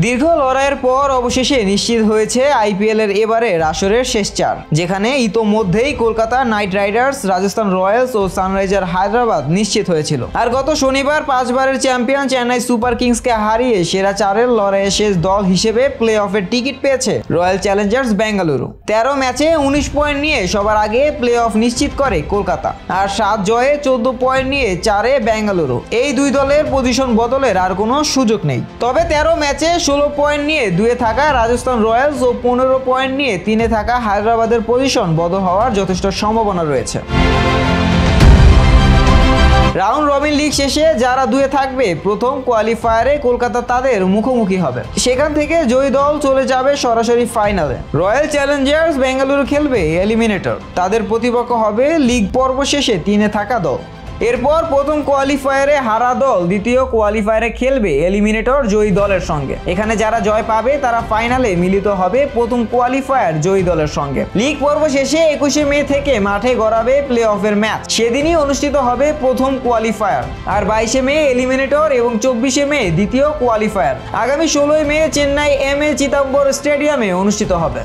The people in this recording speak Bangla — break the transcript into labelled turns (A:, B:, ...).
A: দীর্ঘ লড়াইয়ের পর অবশেষে নিশ্চিত হয়েছে আইপিএল এর এবারের আসরের শেষ চার, যেখানে ইতোমধ্যেই Kolkata Knight Riders, Rajasthan Royals ও সানরাইজার হায়দ্রাবাদ নিশ্চিত হয়েছিল। আর গত শনিবার 5 বারের চ্যাম্পিয়ন চেন্নাই সুপার কিংসকে হারিয়ে সেরা চারের লড়াইয়ে শেষ দল হিসেবে প্লে অফের টিকিট পেয়েছে রয়্যাল চ্যালেঞ্জার্স বেঙ্গালুরু। 13 ম্যাচে 19 পয়েন্ট নিয়ে সবার আগে প্লে অফ নিশ্চিত করে কলকাতা, আর 7 জয়ে 14 পয়েন্ট নিয়ে 4-এ বেঙ্গালুরু। এই দুই দলের পজিশন বদলের আর কোনো সুযোগ নেই। তবে 13 ম্যাচে 16 পয়েন্ট নিয়ে 2-এ থাকা রাজস্থান রয়্যালস ও 15 পয়েন্ট নিয়ে 3-এ থাকা হায়দ্রাবাদের পজিশন বদল হওয়ার যথেষ্ট সম্ভাবনা রয়েছে। রাউন্ড রবিন লিগ শেষে যারা 2-এ থাকবে প্রথম কোয়ালিফায়ারে কলকাতা তাদের মুখোমুখি হবে। সেখান থেকে জয়ী দল চলে যাবে সরাসরি ফাইনালে। রয়্যাল চ্যালেঞ্জার্স বেঙ্গালুরু খেলবে এলিমিনেটর, তাদের প্রতিপক্ষ হবে লিগ পর্ব শেষে 3-এ থাকা দল। এরপর প্রথম কোয়ালিফায়ারে হারা দল দ্বিতীয় কোয়ালিফায়ারে খেলবে এলিমিনেটর জয়ী দলের সঙ্গে। এখানে যারা জয় পাবে তারা ফাইনালে মিলিত হবে প্রথম কোয়ালিফায়ার জয়ী দলের সঙ্গে। লিগ পর্ব শেষে 21শে মে থেকে মাঠে গড়াবে প্লে অফের ম্যাচ, সেদিনই অনুষ্ঠিত হবে প্রথম কোয়ালিফায়ার। আর 22শে মে এলিমিনেটর এবং 24শে মে দ্বিতীয় কোয়ালিফায়ার। আগামী 16ই মে চেন্নাই এম এ চিদাম্বর স্টেডিয়ামে অনুষ্ঠিত হবে।